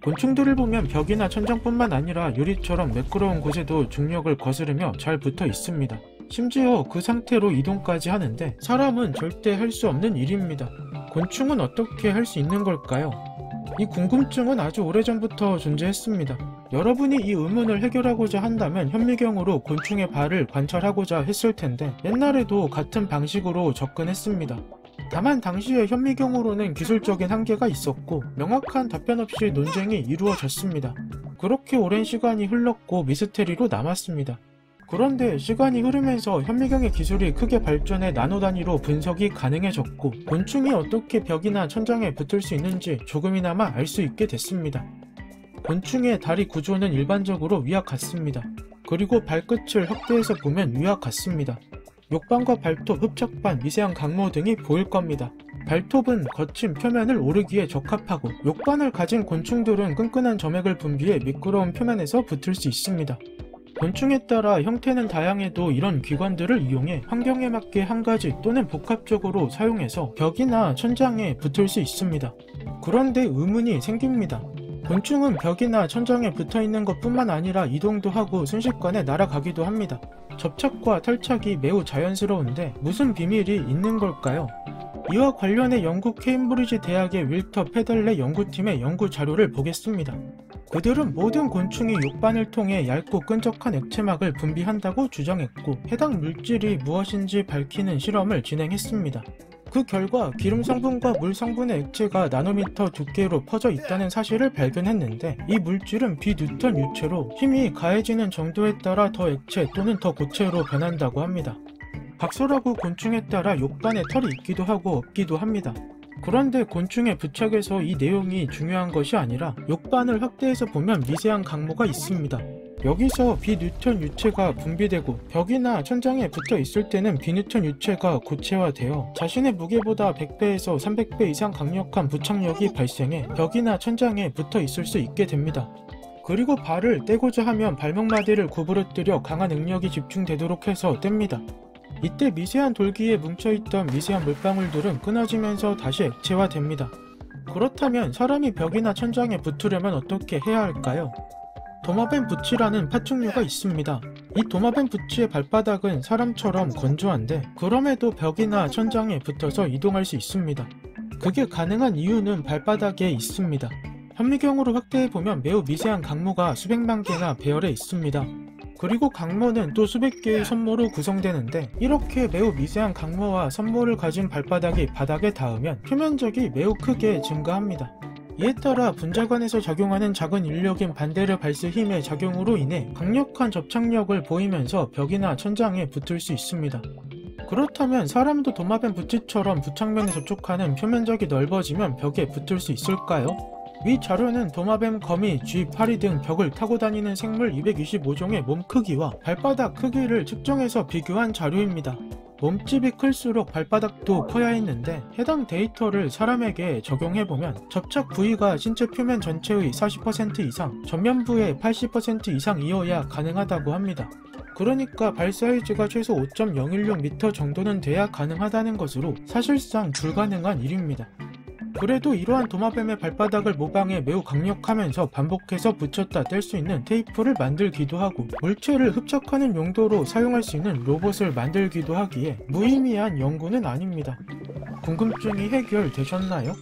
곤충들을 보면 벽이나 천장뿐만 아니라 유리처럼 매끄러운 곳에도 중력을 거스르며 잘 붙어 있습니다. 심지어 그 상태로 이동까지 하는데 사람은 절대 할 수 없는 일입니다. 곤충은 어떻게 할 수 있는 걸까요? 이 궁금증은 아주 오래전부터 존재했습니다. 여러분이 이 의문을 해결하고자 한다면 현미경으로 곤충의 발을 관찰하고자 했을 텐데 옛날에도 같은 방식으로 접근했습니다. 다만 당시의 현미경으로는 기술적인 한계가 있었고 명확한 답변 없이 논쟁이 이루어졌습니다. 그렇게 오랜 시간이 흘렀고 미스테리로 남았습니다. 그런데 시간이 흐르면서 현미경의 기술이 크게 발전해 나노 단위로 분석이 가능해졌고 곤충이 어떻게 벽이나 천장에 붙을 수 있는지 조금이나마 알 수 있게 됐습니다. 곤충의 다리 구조는 일반적으로 위와 같습니다. 그리고 발끝을 확대해서 보면 위와 같습니다. 욕반과 발톱, 흡착반, 미세한 각모 등이 보일 겁니다. 발톱은 거친 표면을 오르기에 적합하고 욕반을 가진 곤충들은 끈끈한 점액을 분비해 미끄러운 표면에서 붙을 수 있습니다. 곤충에 따라 형태는 다양해도 이런 기관들을 이용해 환경에 맞게 한 가지 또는 복합적으로 사용해서 벽이나 천장에 붙을 수 있습니다. 그런데 의문이 생깁니다. 곤충은 벽이나 천장에 붙어있는 것뿐만 아니라 이동도 하고 순식간에 날아가기도 합니다. 접착과 탈착이 매우 자연스러운데 무슨 비밀이 있는 걸까요? 이와 관련해 영국 케임브리지 대학의 윌터 페덜레 연구팀의 연구 자료를 보겠습니다. 그들은 모든 곤충이 욕반을 통해 얇고 끈적한 액체막을 분비한다고 주장했고 해당 물질이 무엇인지 밝히는 실험을 진행했습니다. 그 결과 기름 성분과 물 성분의 액체가 나노미터 두께로 퍼져 있다는 사실을 발견했는데 이 물질은 비뉴턴 유체로 힘이 가해지는 정도에 따라 더 액체 또는 더 고체로 변한다고 합니다. 박소라구 곤충에 따라 욕반에 털이 있기도 하고 없기도 합니다. 그런데 곤충의 부착에서 이 내용이 중요한 것이 아니라 욕반을 확대해서 보면 미세한 각모가 있습니다. 여기서 비뉴턴 유체가 분비되고 벽이나 천장에 붙어 있을 때는 비뉴턴 유체가 고체화되어 자신의 무게보다 100배에서 300배 이상 강력한 부착력이 발생해 벽이나 천장에 붙어 있을 수 있게 됩니다. 그리고 발을 떼고자 하면 발목마디를 구부러뜨려 강한 응력이 집중되도록 해서 뗍니다. 이때 미세한 돌기에 뭉쳐있던 미세한 물방울들은 끊어지면서 다시 액체화됩니다. 그렇다면 사람이 벽이나 천장에 붙으려면 어떻게 해야 할까요? 도마뱀 부치라는 파충류가 있습니다. 이 도마뱀 부치의 발바닥은 사람처럼 건조한데 그럼에도 벽이나 천장에 붙어서 이동할 수 있습니다. 그게 가능한 이유는 발바닥에 있습니다. 현미경으로 확대해보면 매우 미세한 각모가 수백만 개나 배열해 있습니다. 그리고 각모는 또 수백 개의 선모로 구성되는데 이렇게 매우 미세한 각모와 선모를 가진 발바닥이 바닥에 닿으면 표면적이 매우 크게 증가합니다. 이에 따라 분자관에서 작용하는 작은 인력인 반데르 발스 힘의 작용으로 인해 강력한 접착력을 보이면서 벽이나 천장에 붙을 수 있습니다. 그렇다면 사람도 도마뱀 부치처럼 부착면에 접촉하는 표면적이 넓어지면 벽에 붙을 수 있을까요? 위 자료는 도마뱀, 거미, 쥐, 파리 등 벽을 타고 다니는 생물 225종의 몸 크기와 발바닥 크기를 측정해서 비교한 자료입니다. 몸집이 클수록 발바닥도 커야 했는데 해당 데이터를 사람에게 적용해보면 접착 부위가 신체 표면 전체의 40% 이상, 전면부의 80% 이상이어야 가능하다고 합니다. 그러니까 발 사이즈가 최소 5.016m 정도는 돼야 가능하다는 것으로 사실상 불가능한 일입니다. 그래도 이러한 도마뱀의 발바닥을 모방해 매우 강력하면서 반복해서 붙였다 뗄 수 있는 테이프를 만들기도 하고 물체를 흡착하는 용도로 사용할 수 있는 로봇을 만들기도 하기에 무의미한 연구는 아닙니다. 궁금증이 해결되셨나요?